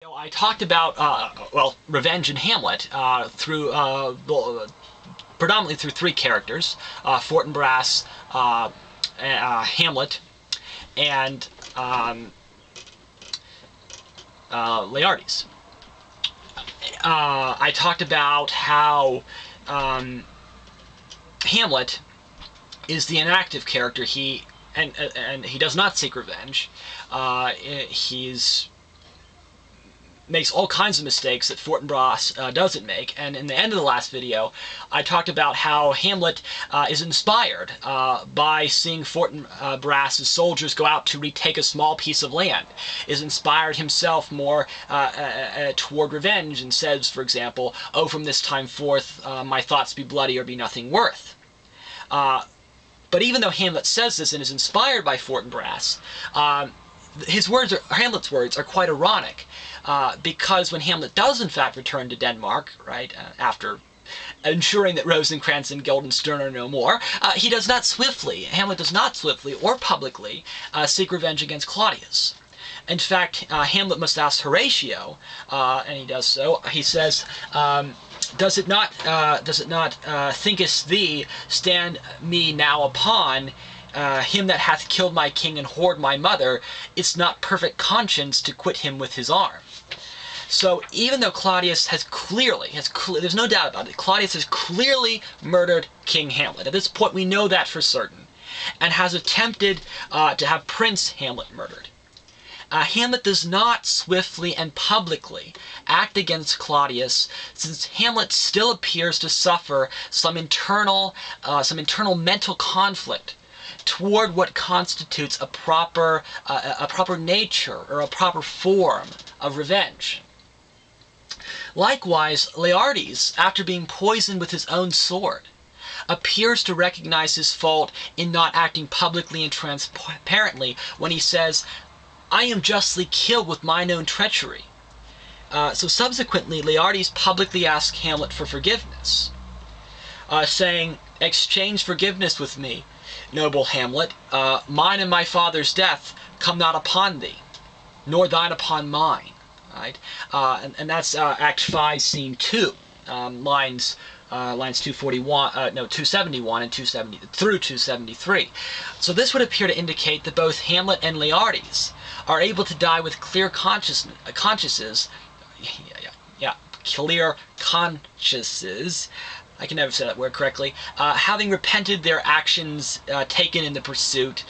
So I talked about, well, revenge in Hamlet predominantly through three characters, Fortinbras, Hamlet, and Laertes. I talked about how Hamlet is the inactive character. He does not seek revenge. He's makes all kinds of mistakes that Fortinbras doesn't make. And in the end of the last video, I talked about how Hamlet is inspired by seeing Fortinbras's soldiers go out to retake a small piece of land, is inspired himself more toward revenge, and says, for example, "Oh, from this time forth, my thoughts be bloody or be nothing worth." But even though Hamlet says this and is inspired by Fortinbras, Hamlet's words are quite ironic, because when Hamlet does in fact return to Denmark, right, after ensuring that Rosencrantz and Guildenstern are no more, Hamlet does not swiftly or publicly seek revenge against Claudius. In fact, Hamlet must ask Horatio, and he does so. He says, does it not, thinkest thee, stand me now upon him that hath killed my king and whored my mother, it's not perfect conscience to quit him with his arm. So even though Claudius has clearly, there's no doubt about it, Claudius has clearly murdered King Hamlet. At this point we know that for certain, and has attempted to have Prince Hamlet murdered. Hamlet does not swiftly and publicly act against Claudius, since Hamlet still appears to suffer some internal mental conflict toward what constitutes a proper nature or a proper form of revenge. Likewise, Laertes, after being poisoned with his own sword, appears to recognize his fault in not acting publicly and transparently when he says, "I am justly killed with mine own treachery." So subsequently, Laertes publicly asks Hamlet for forgiveness, saying, "Exchange forgiveness with me, noble Hamlet. Mine and my father's death come not upon thee, nor thine upon mine." Right, and that's Act 5, Scene 2, lines 271, no, 271 and 270 through 273. So this would appear to indicate that both Hamlet and Laertes are able to die with clear consciences. Clear consciences. I can never say that word correctly. Having repented their actions taken in the pursuit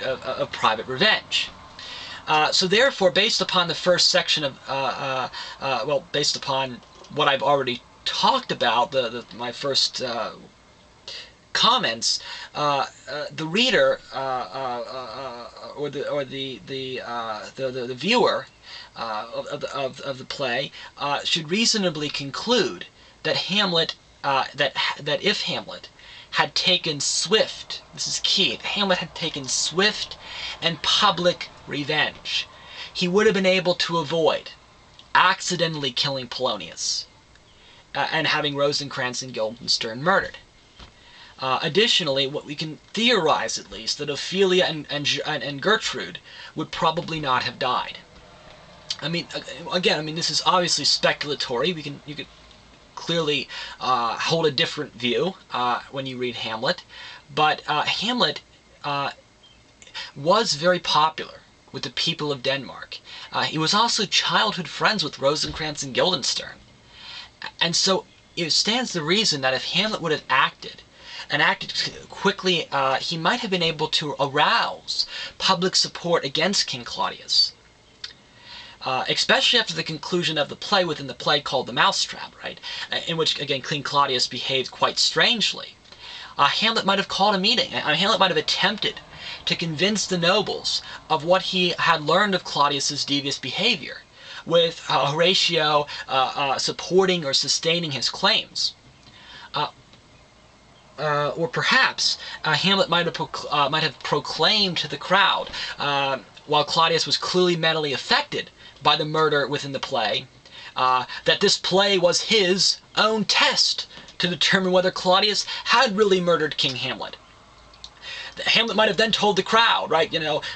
of private revenge. So therefore, based upon the first section of, based upon what I've already talked about, my first comments, the reader or the viewer of the play should reasonably conclude that that if Hamlet had taken swift, this is key, if Hamlet had taken swift and public revenge, he would have been able to avoid accidentally killing Polonius and having Rosencrantz and Guildenstern murdered. Additionally, what we can theorize, at least, that Ophelia and Gertrude would probably not have died. I mean, again, this is obviously speculatory. You could clearly hold a different view when you read Hamlet, but Hamlet was very popular with the people of Denmark. He was also childhood friends with Rosencrantz and Guildenstern, and so it stands to reason that if Hamlet would have acted quickly, he might have been able to arouse public support against King Claudius. Especially after the conclusion of the play within the play called The Mousetrap, right? In which, again, King Claudius behaved quite strangely. Hamlet might have called a meeting. Hamlet might have attempted to convince the nobles of what he had learned of Claudius's devious behavior, with Horatio supporting or sustaining his claims. Or perhaps Hamlet might have proclaimed to the crowd, while Claudius was clearly mentally affected by the murder within the play, that this play was his own test to determine whether Claudius had really murdered King Hamlet. Hamlet might have then told the crowd, right,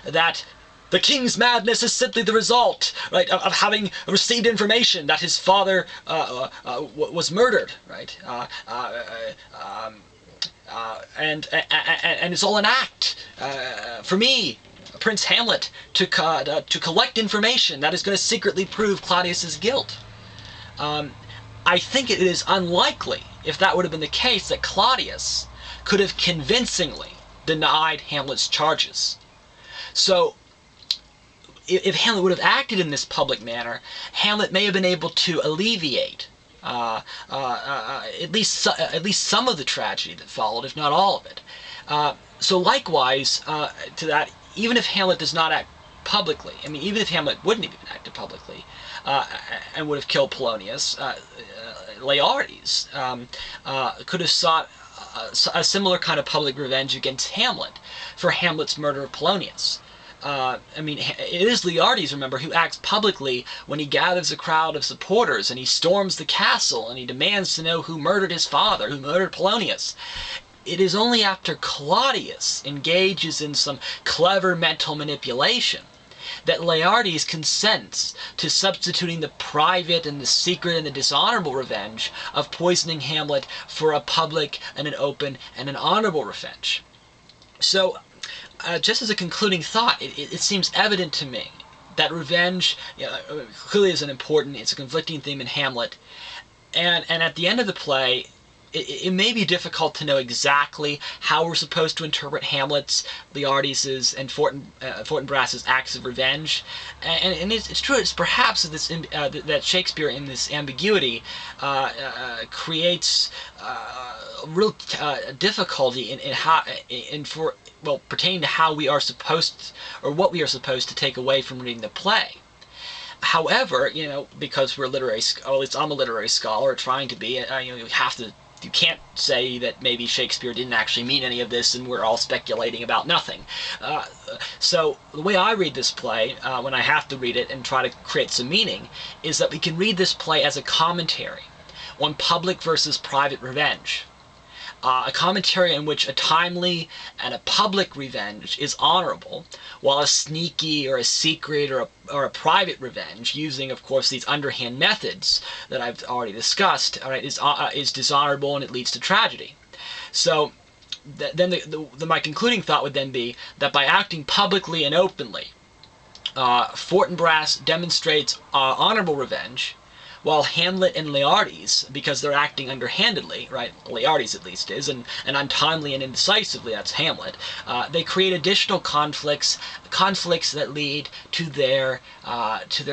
that the king's madness is simply the result, right, of having received information that his father was murdered, right? And it's all an act for me, Prince Hamlet, to collect information that is going to secretly prove Claudius's guilt. I think it is unlikely, if that would have been the case, that Claudius could have convincingly denied Hamlet's charges. So, if Hamlet would have acted in this public manner, Hamlet may have been able to alleviate at least some of the tragedy that followed, if not all of it. So likewise, to that, even if Hamlet does not act publicly, I mean, even if Hamlet wouldn't have even acted publicly and would have killed Polonius, Laertes could have sought a similar kind of public revenge against Hamlet for Hamlet's murder of Polonius. I mean, it is Laertes, remember, who acts publicly when he gathers a crowd of supporters and he storms the castle and he demands to know who murdered his father, who murdered Polonius. It is only after Claudius engages in some clever mental manipulation that Laertes consents to substituting the private and the secret and the dishonorable revenge of poisoning Hamlet for a public and an open and an honorable revenge. So, just as a concluding thought, it seems evident to me that revenge clearly is it's a conflicting theme in Hamlet, and at the end of the play, it may be difficult to know exactly how we're supposed to interpret Hamlet's, Laertes's, and Fortinbras's acts of revenge, and it's true. It's perhaps that Shakespeare, in this ambiguity, creates real difficulty pertaining to how we are supposed, or what we are supposed to take away from reading the play. However, because we're literary, at least I'm a literary scholar, trying to be, you can't say that maybe Shakespeare didn't actually mean any of this and we're all speculating about nothing. So the way I read this play, when I have to read it and try to create some meaning, is that we can read this play as a commentary on public versus private revenge. A commentary in which a timely and a public revenge is honorable, while a sneaky or a secret or a private revenge, using, of course, these underhand methods that I've already discussed, is dishonorable and it leads to tragedy. So then my concluding thought would then be that by acting publicly and openly, Fortinbras demonstrates honorable revenge, while Hamlet and Laertes, because they're acting underhandedly, right, Laertes at least is, and untimely and indecisively, that's Hamlet, they create additional conflicts that lead to their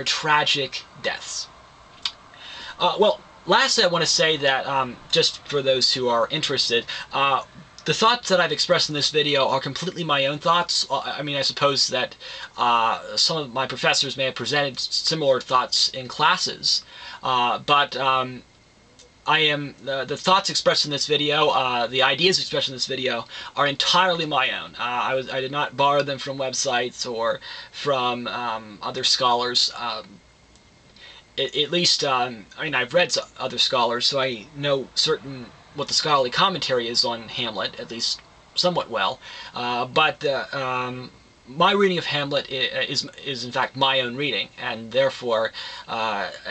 tragic deaths. Well, lastly, I want to say that, just for those who are interested, the thoughts that I've expressed in this video are completely my own thoughts. I mean, I suppose that some of my professors may have presented similar thoughts in classes, but the thoughts expressed in this video, the ideas expressed in this video, are entirely my own. I did not borrow them from websites or from other scholars. At least, I mean, I've read other scholars, so I know what the scholarly commentary is on Hamlet, at least somewhat well. But my reading of Hamlet is in fact my own reading, and therefore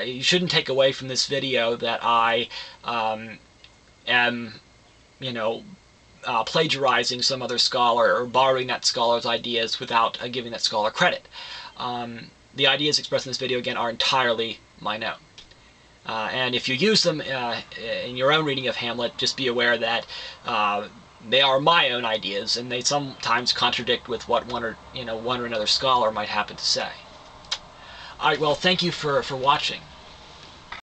you shouldn't take away from this video that I am, plagiarizing some other scholar or borrowing that scholar's ideas without giving that scholar credit. The ideas expressed in this video, again, are entirely mine own. And if you use them in your own reading of Hamlet, just be aware that they are my own ideas, and they sometimes contradict with what one or another scholar might happen to say. All right, well, thank you for watching.